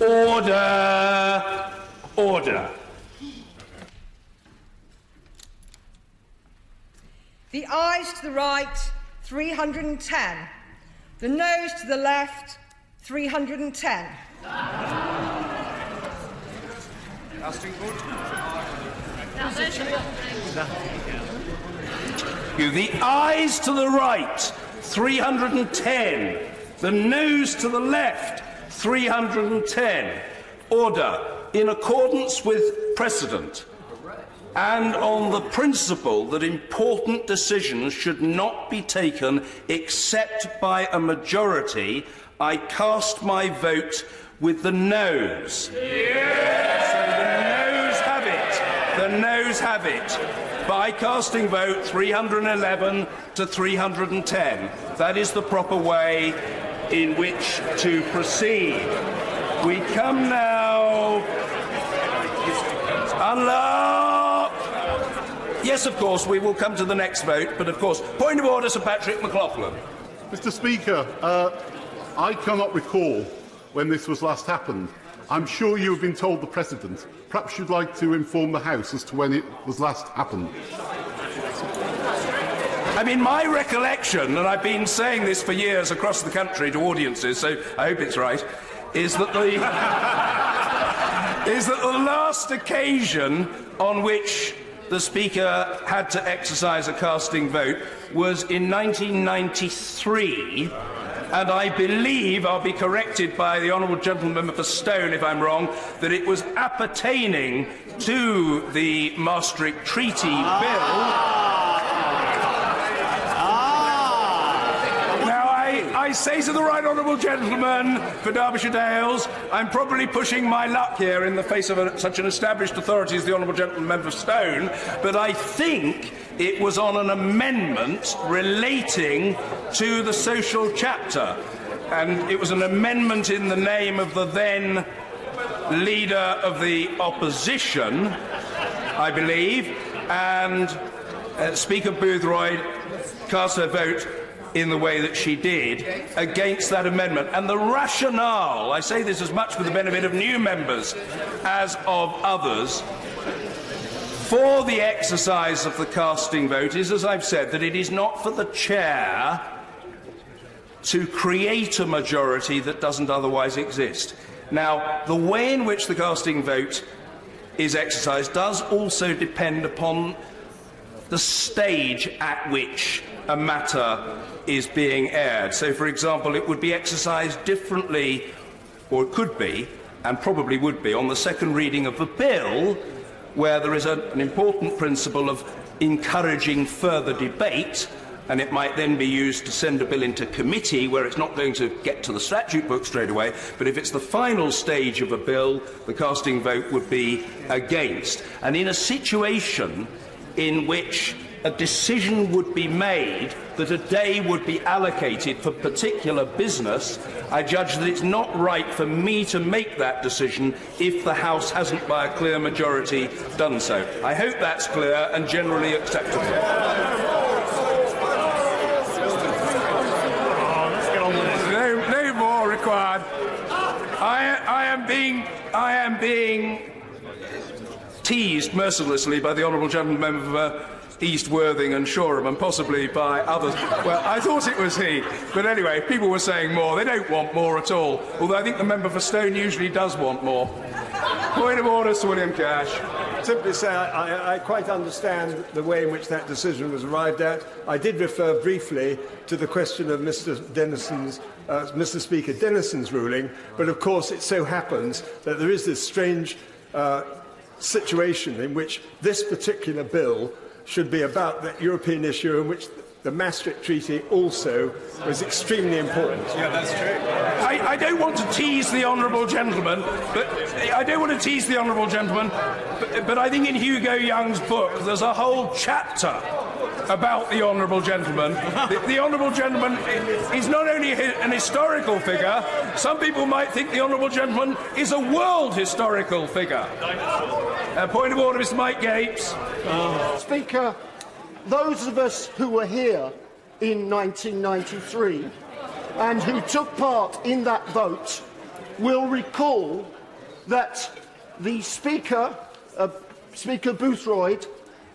Order! Order! The ayes to the right, 310. The noes to the left, 310. Casting vote. The ayes to the right, 310. The noes to the left, 310. Order. In accordance with precedent, and on the principle that important decisions should not be taken except by a majority, I cast my vote with the noes. Yeah. So the noes have it. The noes have it. By casting vote 311 to 310. That is the proper way in which to proceed. We come now. Unlock! Yes, of course, we will come to the next vote, but of course, point of order, Sir Patrick McLaughlin. Mr. Speaker, I cannot recall when this was last happened. I'm sure you have been told the precedent. Perhaps you'd like to inform the House as to when it was last happened. I mean, my recollection, and I've been saying this for years across the country to audiences, so I hope it's right, is that the last occasion on which the Speaker had to exercise a casting vote was in 1993, and I believe, I'll be corrected by the Honourable Gentleman for Stone if I'm wrong, that it was appertaining to the Maastricht Treaty Bill. I say to the right honourable gentleman for Derbyshire Dales, I'm probably pushing my luck here in the face of such an established authority as the honourable gentleman member Stone, but I think it was on an amendment relating to the social chapter, and it was an amendment in the name of the then leader of the opposition, I believe, and Speaker Boothroyd cast her vote in the way that she did against that amendment. And the rationale, I say this as much for the benefit of new members as of others, for the exercise of the casting vote is, as I've said, that it is not for the chair to create a majority that doesn't otherwise exist. Now, the way in which the casting vote is exercised does also depend upon the stage at which a matter is being aired. So, for example, it would be exercised differently, or it could be, and probably would be, on the second reading of the bill, where there is an important principle of encouraging further debate, and it might then be used to send a bill into committee where it's not going to get to the statute book straight away, but if it's the final stage of a bill, the casting vote would be against. And in a situation in which a decision would be made that a day would be allocated for particular business, I judge that it's not right for me to make that decision if the House hasn't, by a clear majority, done so. I hope that's clear and generally acceptable. No more required. I am being teased mercilessly by the honourable gentleman member for East Worthing and Shoreham, and possibly by others. Well, I thought it was he. But anyway, people were saying more. They don't want more at all. Although I think the member for Stone usually does want more. Point of order, Sir William Cash. Simply say I quite understand the way in which that decision was arrived at. I did refer briefly to the question of Mr. Speaker Denison's ruling, but of course it so happens that there is this strange situation in which this particular bill should be about that European issue in which the Maastricht Treaty also was extremely important. Yeah, that's true. I don't want to tease the honourable gentleman, but I think in Hugo Young's book there's a whole chapter about the honourable gentleman. The honourable gentleman is not only an historical figure, some people might think the honourable gentleman is a world historical figure. Point of order, Mr. Mike Gapes. Speaker, those of us who were here in 1993 and who took part in that vote will recall that the Speaker, Speaker Boothroyd,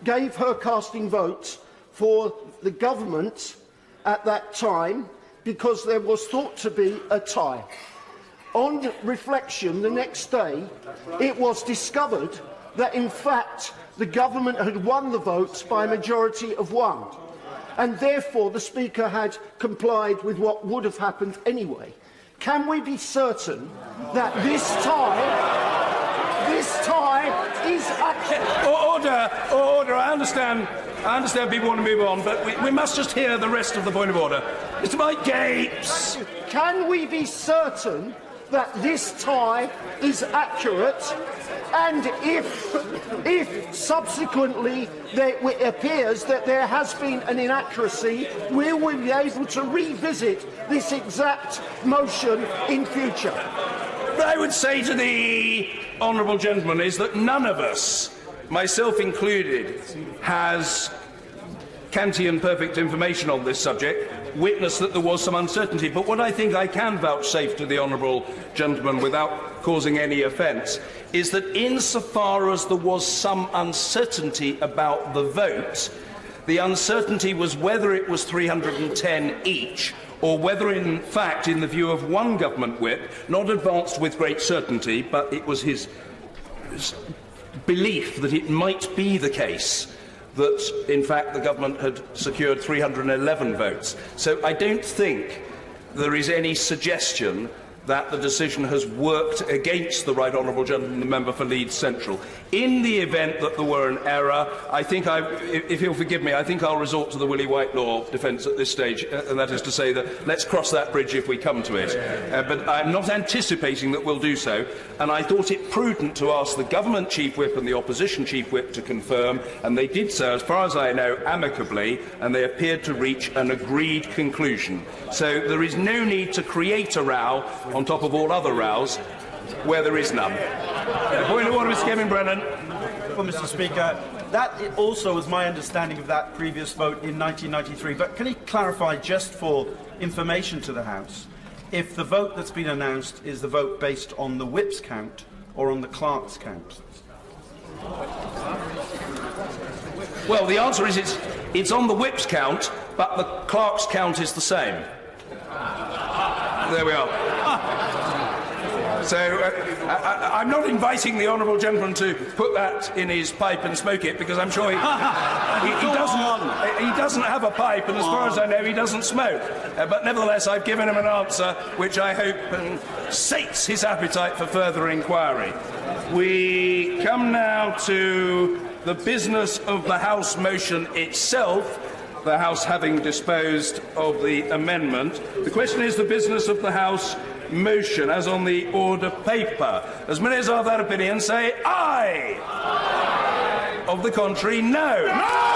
gave her casting votes for the government at that time because there was thought to be a tie. On reflection, the next day, it was discovered that, in fact, the government had won the votes by a majority of 1, and therefore the Speaker had complied with what would have happened anyway. Can we be certain that this tie is actually... Order. I understand people want to move on, but we must just hear the rest of the point of order. Mr. Mike Gapes. Can we be certain that this tie is accurate, and if subsequently it appears that there has been an inaccuracy, will we be able to revisit this exact motion in future? What I would say to the honourable gentleman is that none of us, myself included, has Kantian perfect information on this subject. Witness that there was some uncertainty, but what I think I can vouchsafe to the honourable gentleman without causing any offence is that insofar as there was some uncertainty about the vote, the uncertainty was whether it was 310 each or whether, in fact, in the view of one government whip, not advanced with great certainty, but it was his belief that it might be the case that, in fact, the government had secured 311 votes. So I don't think there is any suggestion that the decision has worked against the right honourable gentleman, the member for Leeds Central. In the event that there were an error, I think, if he'll forgive me, I think I'll resort to the Willie Whitelaw defence at this stage, and that is to say that let's cross that bridge if we come to it. But I'm not anticipating that we'll do so, and I thought it prudent to ask the government chief whip and the opposition chief whip to confirm, and they did so, as far as I know, amicably, and they appeared to reach an agreed conclusion. So there is no need to create a row on top of all other rows where there is none. Point of order, Mr. Kevin Brennan. Well, Mr. Speaker, that also was my understanding of that previous vote in 1993. But can he clarify, just for information to the House, if the vote that's been announced is the vote based on the whip's count or on the clerk's count? Well, the answer is it's on the whip's count, but the clerk's count is the same. There we are. So I'm not inviting the honourable gentleman to put that in his pipe and smoke it, because I'm sure he doesn't have a pipe, and as far as I know, he doesn't smoke. But nevertheless, I've given him an answer which I hope sates his appetite for further inquiry. We come now to the business of the House motion itself, the House having disposed of the amendment. The question is the business of the House motion, as on the order paper. As many as are of that opinion say aye. Aye. Of the contrary, no. No!